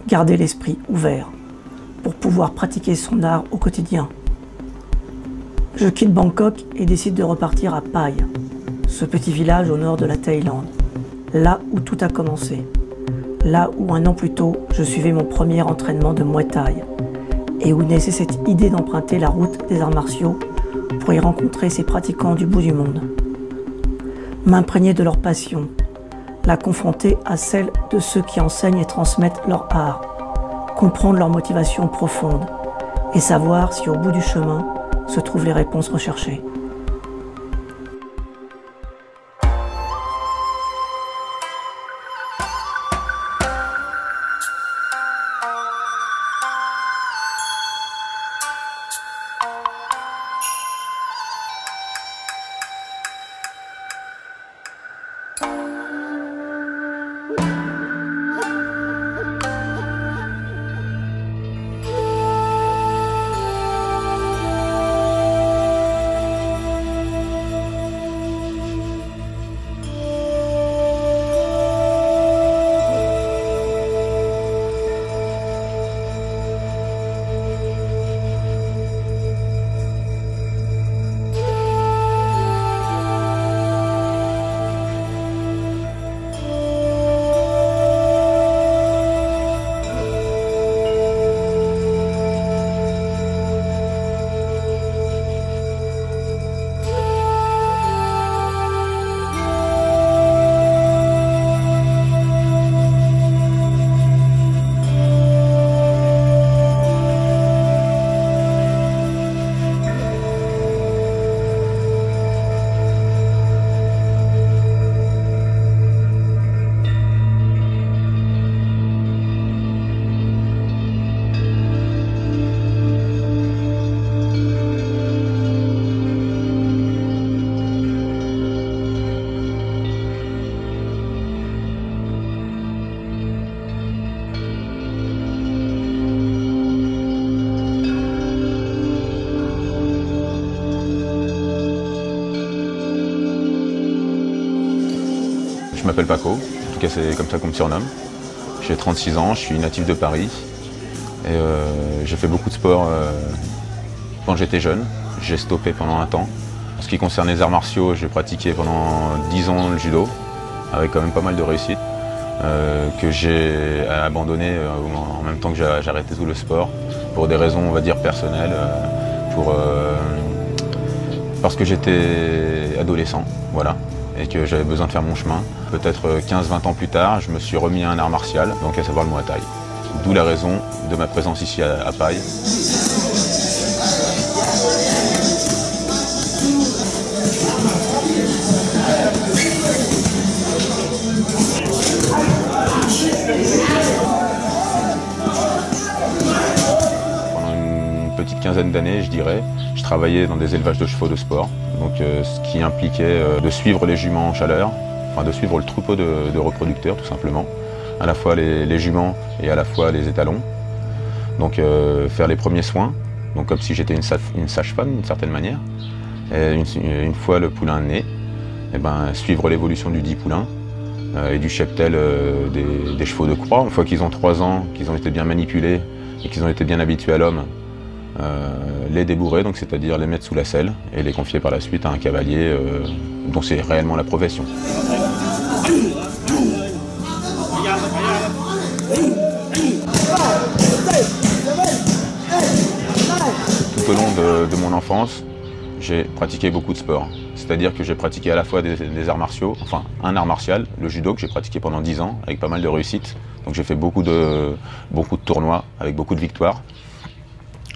garder l'esprit ouvert pour pouvoir pratiquer son art au quotidien. Je quitte Bangkok et décide de repartir à Pai, ce petit village au nord de la Thaïlande, là où tout a commencé, là où un an plus tôt, je suivais mon premier entraînement de Muay Thai et où naissait cette idée d'emprunter la route des arts martiaux pour y rencontrer ces pratiquants du bout du monde. M'imprégner de leur passion, la confronter à celle de ceux qui enseignent et transmettent leur art, comprendre leur motivation profonde et savoir si au bout du chemin se trouvent les réponses recherchées. Je m'appelle Paco, en tout cas c'est comme ça qu'on me surnomme. J'ai 36 ans, je suis natif de Paris et j'ai fait beaucoup de sport quand j'étais jeune. J'ai stoppé pendant un temps. En ce qui concerne les arts martiaux, j'ai pratiqué pendant 10 ans le judo, avec quand même pas mal de réussite, que j'ai abandonné en même temps que j'ai arrêté tout le sport, pour des raisons on va dire personnelles, parce que j'étais adolescent, voilà, et que j'avais besoin de faire mon chemin. Peut-être 15-20 ans plus tard, je me suis remis à un art martial, donc à savoir le Muay Thai. D'où la raison de ma présence ici à Pai. Pendant une petite quinzaine d'années, je dirais, je travaillais dans des élevages de chevaux de sport, donc ce qui impliquait de suivre les juments en chaleur, enfin de suivre le troupeau de reproducteurs tout simplement, à la fois les juments et à la fois les étalons. Donc faire les premiers soins, donc comme si j'étais une sage-femme d'une certaine manière. Et une fois le poulain né, et suivre l'évolution du dit poulain et du cheptel des chevaux de croix. Une fois qu'ils ont 3 ans, qu'ils ont été bien manipulés et qu'ils ont été bien habitués à l'homme, les débourrer, donc c'est-à-dire les mettre sous la selle et les confier par la suite à un cavalier dont c'est réellement la profession. Tout au long de mon enfance, j'ai pratiqué beaucoup de sports. C'est-à-dire que j'ai pratiqué à la fois des arts martiaux, enfin un art martial, le judo que j'ai pratiqué pendant 10 ans avec pas mal de réussite. Donc j'ai fait beaucoup de tournois avec beaucoup de victoires.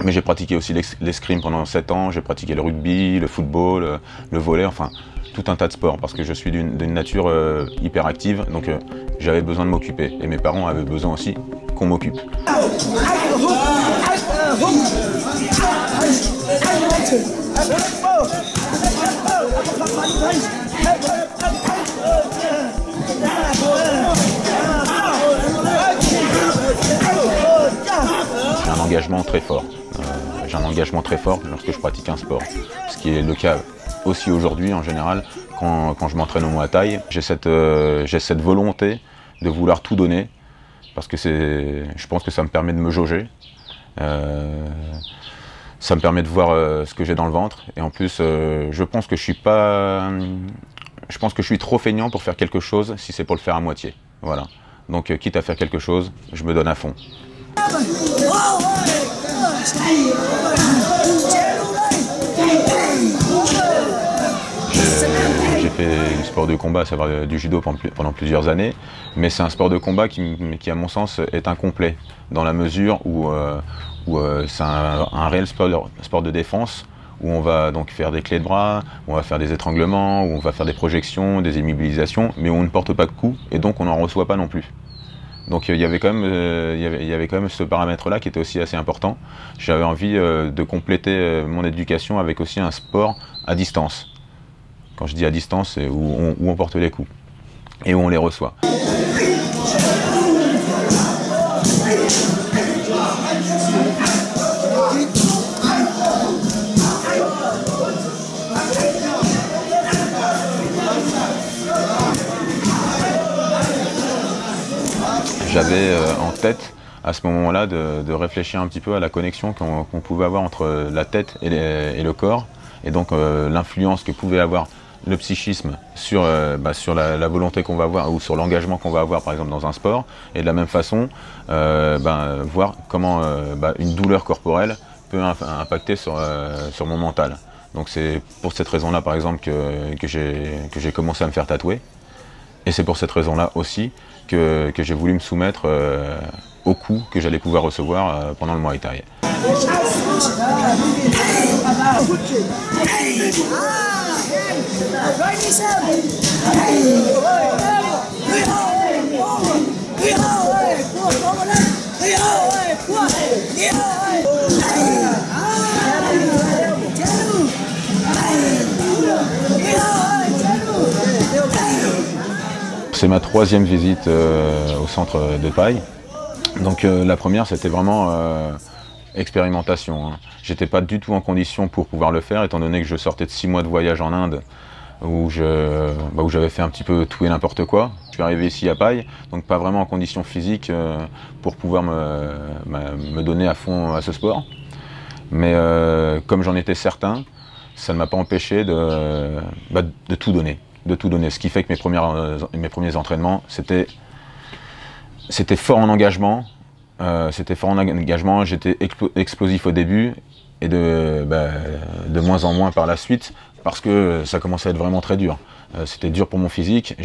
Mais j'ai pratiqué aussi l'escrime pendant 7 ans, j'ai pratiqué le rugby, le football, le volley, enfin tout un tas de sports parce que je suis d'une nature hyper active, donc j'avais besoin de m'occuper. Et mes parents avaient besoin aussi qu'on m'occupe. J'ai un engagement très fort. J'ai un engagement très fort lorsque je pratique un sport, ce qui est le cas aussi aujourd'hui en général quand je m'entraîne au Muay Thai. J'ai cette volonté de vouloir tout donner parce que je pense que ça me permet de me jauger. Ça me permet de voir ce que j'ai dans le ventre. Et en plus, je pense que je suis trop feignant pour faire quelque chose si c'est pour le faire à moitié. Voilà. Donc quitte à faire quelque chose, je me donne à fond. J'ai fait du sport de combat, à savoir du judo pendant plusieurs années, mais c'est un sport de combat qui, à mon sens, est incomplet, dans la mesure où c'est un réel sport de défense, où on va donc faire des clés de bras, où on va faire des étranglements, où on va faire des projections, des immobilisations, mais où on ne porte pas de coups, et donc on n'en reçoit pas non plus. Donc il y avait quand même ce paramètre-là qui était aussi assez important. J'avais envie de compléter mon éducation avec aussi un sport à distance. Quand je dis à distance, c'est où on porte les coups et où on les reçoit. J'avais en tête à ce moment-là de réfléchir un petit peu à la connexion qu'on pouvait avoir entre la tête et le corps, et donc l'influence que pouvait avoir le psychisme sur la volonté qu'on va avoir ou sur l'engagement qu'on va avoir par exemple dans un sport, et de la même façon voir comment une douleur corporelle peut impacter sur mon mental. Donc c'est pour cette raison-là par exemple que j'ai commencé à me faire tatouer, et c'est pour cette raison-là aussi que j'ai voulu me soumettre aux coups que j'allais pouvoir recevoir pendant le Muay Thai. C'est ma troisième visite au centre de Paille. Donc la première, c'était vraiment expérimentation. J'étais pas du tout en condition pour pouvoir le faire, étant donné que je sortais de 6 mois de voyage en Inde, où j'avais fait un petit peu tout et n'importe quoi. Je suis arrivé ici à Paille, donc pas vraiment en condition physique pour pouvoir me donner à fond à ce sport. Mais comme j'en étais certain, ça ne m'a pas empêché de tout donner. Ce qui fait que mes premiers entraînements, c'était fort en engagement. J'étais explosif au début et de moins en moins par la suite, parce que ça commençait à être vraiment très dur. C'était dur pour mon physique.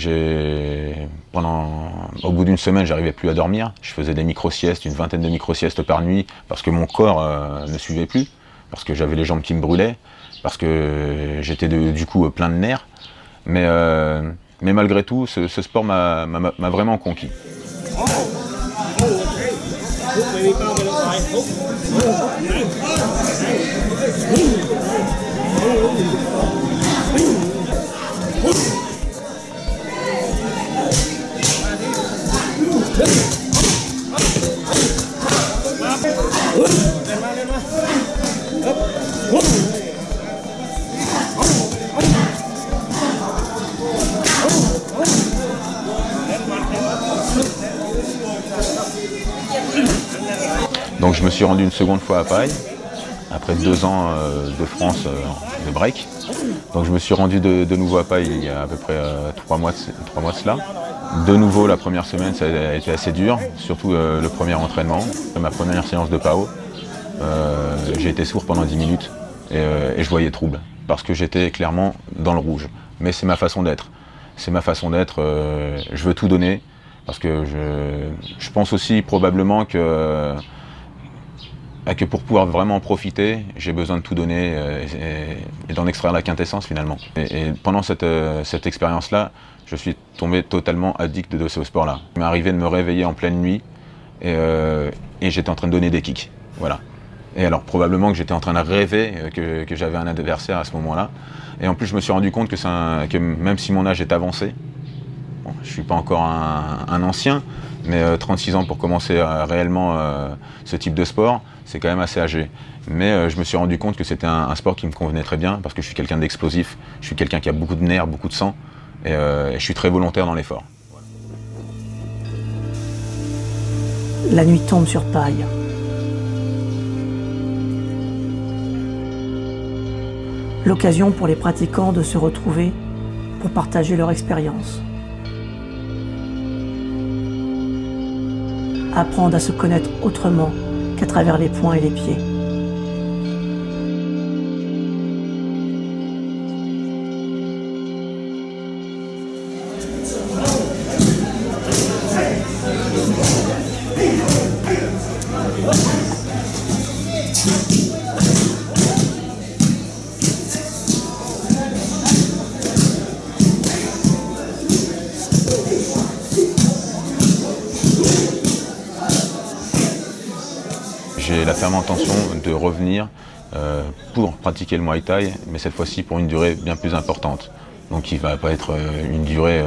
Au bout d'une semaine, j'arrivais plus à dormir. Je faisais des micro-siestes, une vingtaine de micro-siestes par nuit, parce que mon corps ne suivait plus, parce que j'avais les jambes qui me brûlaient, parce que j'étais du coup plein de nerfs. Mais malgré tout, ce sport m'a vraiment conquis. Donc je me suis rendu une seconde fois à Paille, après 2 ans de France de break. Donc je me suis rendu de nouveau à Paille il y a à peu près 3 mois de cela. De nouveau, la première semaine, ça a été assez dur, surtout le premier entraînement, ma première séance de PAO. J'ai été sourd pendant 10 minutes et je voyais trouble, parce que j'étais clairement dans le rouge. Mais c'est ma façon d'être. C'est ma façon d'être, je veux tout donner, parce que je pense aussi probablement que pour pouvoir vraiment en profiter, j'ai besoin de tout donner et d'en extraire la quintessence finalement. Et pendant cette expérience-là, je suis tombé totalement addict de ce sport-là. Il m'est arrivé de me réveiller en pleine nuit et j'étais en train de donner des kicks. Voilà. Et alors probablement que j'étais en train de rêver que j'avais un adversaire à ce moment-là. Et en plus je me suis rendu compte que même si mon âge est avancé, bon, je ne suis pas encore un ancien, mais 36 ans pour commencer réellement ce type de sport, c'est quand même assez âgé. Mais je me suis rendu compte que c'était un sport qui me convenait très bien, parce que je suis quelqu'un d'explosif, je suis quelqu'un qui a beaucoup de nerfs, beaucoup de sang, et je suis très volontaire dans l'effort. La nuit tombe sur Paille. L'occasion pour les pratiquants de se retrouver pour partager leur expérience. Apprendre à se connaître autrement qu'à travers les poings et les pieds. J'ai la ferme intention de revenir pour pratiquer le Muay Thai, mais cette fois-ci pour une durée bien plus importante. Donc il ne va pas être une durée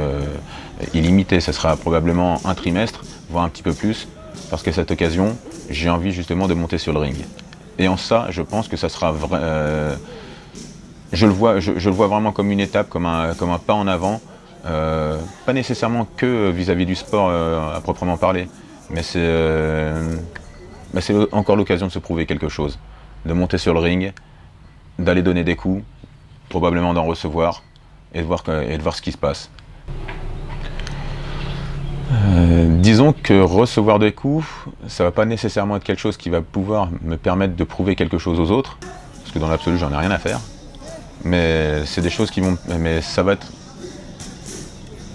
illimitée, ce sera probablement un trimestre, voire un petit peu plus, parce qu'à cette occasion, j'ai envie justement de monter sur le ring. Et en ça, je pense que ça sera vrai. Je le vois vraiment comme une étape, comme un pas en avant, pas nécessairement que vis-à-vis du sport à proprement parler, mais c'est encore l'occasion de se prouver quelque chose, de monter sur le ring, d'aller donner des coups, probablement d'en recevoir et de voir ce qui se passe. Disons que recevoir des coups, ça ne va pas nécessairement être quelque chose qui va pouvoir me permettre de prouver quelque chose aux autres, parce que dans l'absolu, j'en ai rien à faire. Mais c'est des choses qui vont... Mais ça va être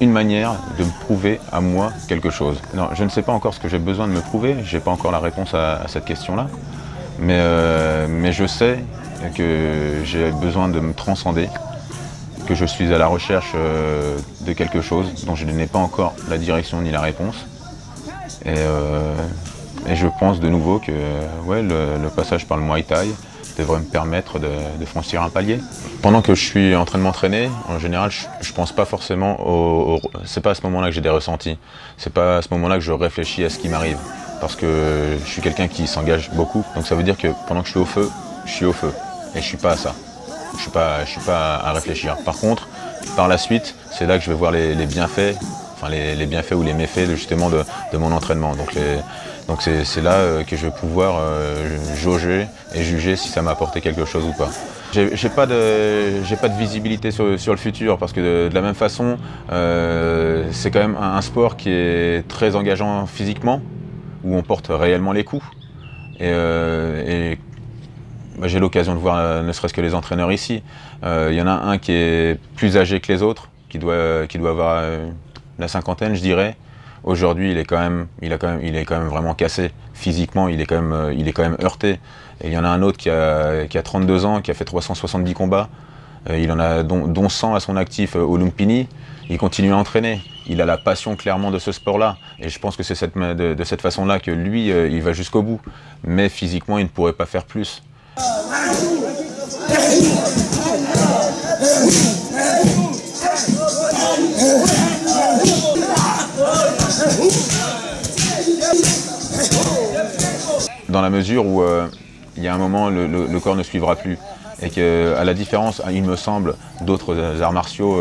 une manière de me prouver à moi quelque chose. Non, je ne sais pas encore ce que j'ai besoin de me prouver, je n'ai pas encore la réponse à cette question-là, mais je sais que j'ai besoin de me transcender, que je suis à la recherche de quelque chose dont je n'ai pas encore la direction ni la réponse. Et je pense de nouveau que ouais, le passage par le Muay Thai devrait me permettre de franchir un palier. Pendant que je suis en train de m'entraîner, en général, je pense pas forcément c'est pas à ce moment-là que j'ai des ressentis. C'est pas à ce moment-là que je réfléchis à ce qui m'arrive. Parce que je suis quelqu'un qui s'engage beaucoup. Donc ça veut dire que pendant que je suis au feu, je suis au feu. Et je suis pas à ça. Je suis pas à réfléchir. Par contre, par la suite, c'est là que je vais voir les bienfaits, enfin les bienfaits ou les méfaits justement de mon entraînement. Donc c'est là que je vais pouvoir jauger et juger si ça m'a apporté quelque chose ou pas. J'ai pas de visibilité sur le futur parce que de la même façon, c'est quand même un sport qui est très engageant physiquement, où on porte réellement les coups. Et bah, j'ai l'occasion de voir ne serait-ce que les entraîneurs ici. Il y en a un qui est plus âgé que les autres, qui doit avoir la cinquantaine, je dirais. Aujourd'hui, il est quand même vraiment cassé. Physiquement, il est quand même heurté. Et il y en a un autre qui a 32 ans, qui a fait 370 combats. Il en a dont 100 à son actif au Lumpini. Il continue à entraîner. Il a la passion clairement de ce sport-là. Et je pense que c'est de cette façon-là que lui, il va jusqu'au bout. Mais physiquement, il ne pourrait pas faire plus. Dans la mesure où il y a un moment, le corps ne suivra plus. Et qu'à la différence, il me semble, d'autres arts martiaux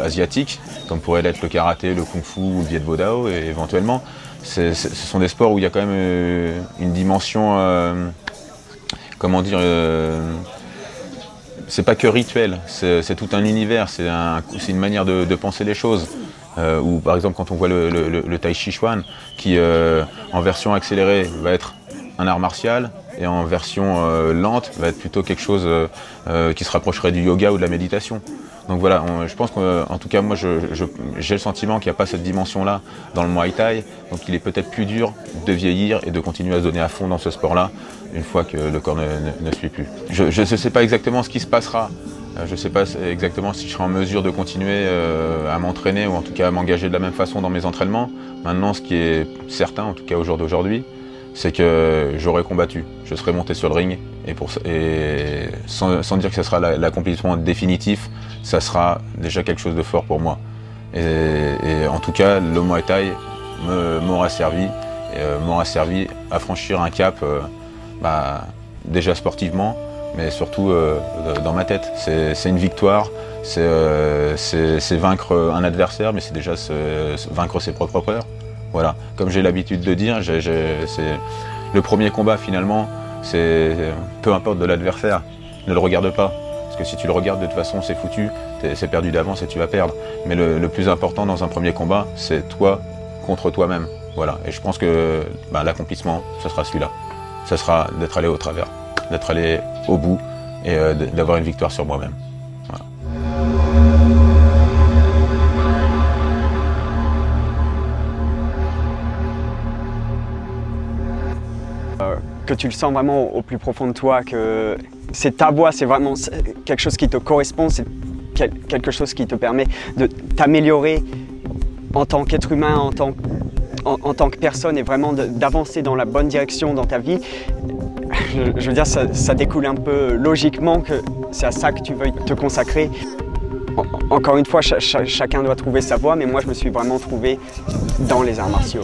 asiatiques, comme pourrait l'être le karaté, le kung-fu ou le viet vo dao, et éventuellement, ce sont des sports où il y a quand même une dimension, comment dire, c'est pas que rituel, c'est tout un univers, c'est une manière de penser les choses. Ou par exemple quand on voit le Tai Chi Chuan, qui en version accélérée va être un art martial, et en version lente va être plutôt quelque chose qui se rapprocherait du yoga ou de la méditation. Donc voilà, je pense qu'en tout cas moi j'ai le sentiment qu'il n'y a pas cette dimension-là dans le Muay Thai, donc il est peut-être plus dur de vieillir et de continuer à se donner à fond dans ce sport-là, une fois que le corps ne suit plus. Je ne sais pas exactement ce qui se passera, je ne sais pas exactement si je serai en mesure de continuer à m'entraîner, ou en tout cas à m'engager de la même façon dans mes entraînements. Maintenant, ce qui est certain, en tout cas au jour d'aujourd'hui, c'est que j'aurai combattu, je serai monté sur le ring, et sans dire que ce sera l'accomplissement définitif, ça sera déjà quelque chose de fort pour moi. Et en tout cas, le Muay Thai m'aura servi à franchir un cap, déjà sportivement, mais surtout dans ma tête. C'est une victoire, c'est vaincre un adversaire, mais c'est déjà vaincre ses propres peurs. Voilà, comme j'ai l'habitude de dire, c'est le premier combat finalement, c'est peu importe de l'adversaire, ne le regarde pas. Parce que si tu le regardes, de toute façon, c'est foutu, c'est perdu d'avance et tu vas perdre. Mais le plus important dans un premier combat, c'est toi contre toi-même. Voilà. Et je pense que l'accomplissement, ce sera celui-là. Ce sera d'être allé au travers, d'être allé au bout et d'avoir une victoire sur moi-même. Voilà. Que tu le sens vraiment au plus profond de toi, que c'est ta voix, c'est vraiment quelque chose qui te correspond, c'est quelque chose qui te permet de t'améliorer en tant qu'être humain, en tant que personne et vraiment d'avancer dans la bonne direction dans ta vie. Je veux dire, ça découle un peu logiquement que c'est à ça que tu veux te consacrer. Encore une fois, chacun doit trouver sa voie, mais moi je me suis vraiment trouvé dans les arts martiaux.